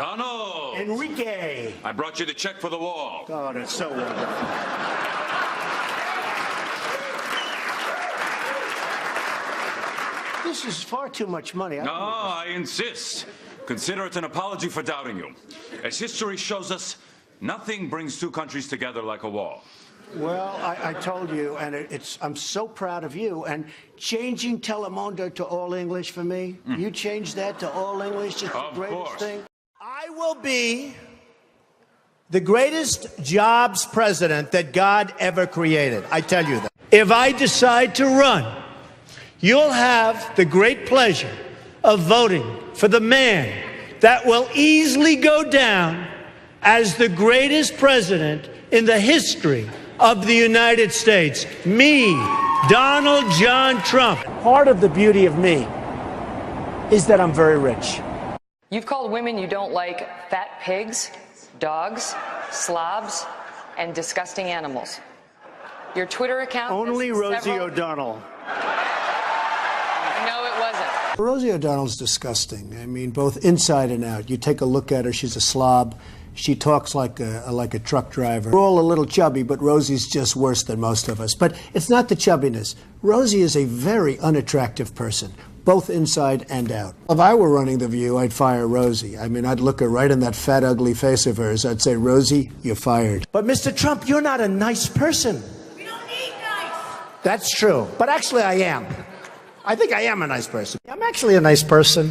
Donald! Enrique! I brought you the check for the wall. Oh, that's so wonderful. This is far too much money. No, I insist. Consider it an apology for doubting you. As history shows us, nothing brings two countries together like a wall. Well, I told you, and I'm so proud of you. And changing Telemundo to all English for me, you changed that to all English, it's the greatest thing. I will be the greatest jobs president that God ever created. I tell you that. If I decide to run, you'll have the great pleasure of voting for the man that will easily go down as the greatest president in the history of the United States. Me, Donald John Trump. Part of the beauty of me is that I'm very rich. You've called women you don't like fat pigs, dogs, slobs, and disgusting animals. Your Twitter account... Only Rosie O'Donnell. No, it wasn't. Rosie O'Donnell's disgusting. I mean, both inside and out. You take a look at her, she's a slob. She talks like a truck driver. We're all a little chubby, but Rosie's just worse than most of us. But it's not the chubbiness. Rosie is a very unattractive person, both inside and out. If I were running The View, I'd fire Rosie. I mean, I'd look her right in that fat, ugly face of hers. I'd say, Rosie, you're fired. But Mr. Trump, you're not a nice person. We don't need nice. That's true. But actually, I am. I think I am a nice person. I'm actually a nice person.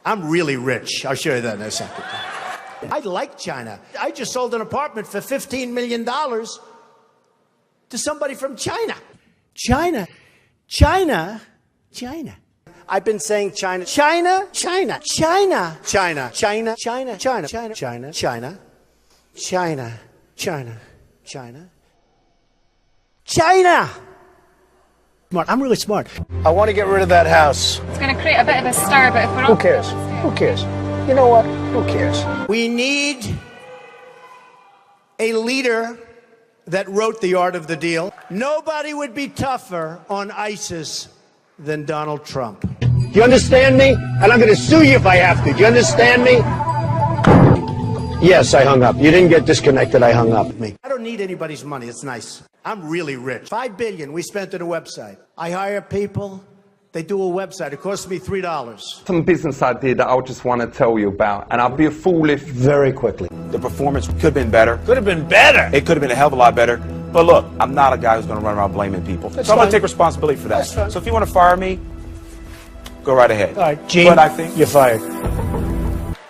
I'm really rich. I'll show you that in a second. I like China. I just sold an apartment for $15 million to somebody from China. China. I've been saying China. China. China. Smart. I'm really smart. I want to get rid of that house. It's going to create a bit of a stir, but if we're not... Who cares? Who cares? You know what? Who cares? We need a leader that wrote The Art of the Deal. Nobody would be tougher on ISIS than Donald Trump. Do you understand me? And I'm going to sue you if I have to. Do you understand me? Yes, I hung up. You didn't get disconnected. I hung up. I don't need anybody's money. It's nice. I'm really rich. $5 billion we spent on a website. I hire people. They do a website. It costs me $3. Some business idea that I just want to tell you about, and I'll be a fool if... Very quickly. The performance could have been better. Could have been better. It could have been a hell of a lot better. But look, I'm not a guy who's going to run around blaming people. So I'm going to take responsibility for that. That's fine. So if you want to fire me, go right ahead. All right, Gene, but I think you're fired.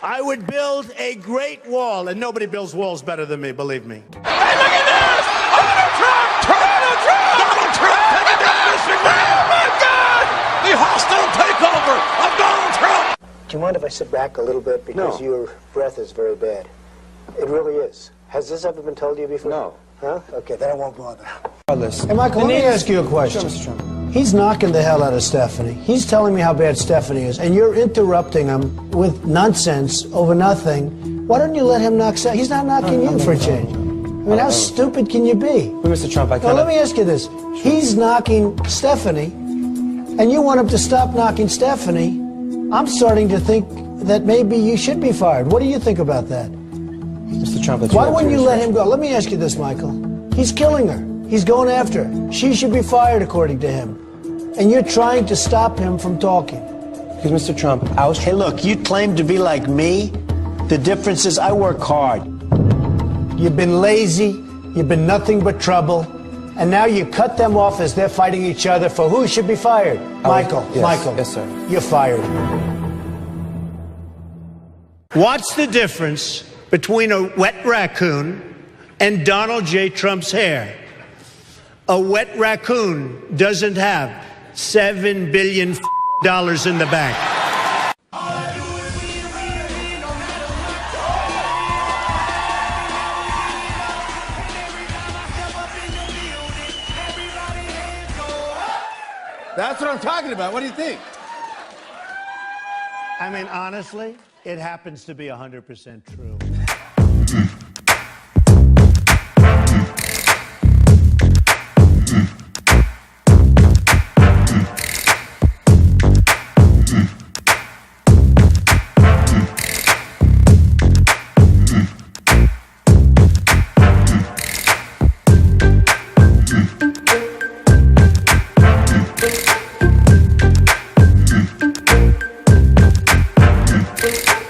I would build a great wall, and nobody builds walls better than me, believe me. Hey, look at this! Donald Trump! Donald Trump! Donald Trump taking down Michigan! Oh, my God! The hostile takeover of Donald Trump! Do you mind if I sit back a little bit? Because your breath is very bad. It really is. Has this ever been told to you before? No. Huh? Okay, then I won't bother. Hey, Michael, let me ask you a question. Sure, Mr. Trump. He's knocking the hell out of Stephanie. He's telling me how bad Stephanie is, and you're interrupting him with nonsense over nothing. Why don't you let him knock Stephanie? He's not knocking you for a change. I mean, how stupid can you be? Mr. Trump, I can't... Now, let me ask you this. He's knocking Stephanie, and you want him to stop knocking Stephanie. I'm starting to think that maybe you should be fired. What do you think about that? Mr. Trump, that's why wouldn't you let him go? Let me ask you this, Michael. He's killing her. He's going after her. She should be fired, according to him. And you're trying to stop him from talking. Because, Mr. Trump, I was... Hey, look, you claim to be like me. The difference is I work hard. You've been lazy. You've been nothing but trouble. And now you cut them off as they're fighting each other for who should be fired. Michael, yes, Michael. Yes, sir. You're fired. What's the difference between a wet raccoon and Donald J. Trump's hair? A wet raccoon doesn't have $7 billion in the bank. That's what I'm talking about. What do you think? I mean, honestly, it happens to be 100% true. Bye.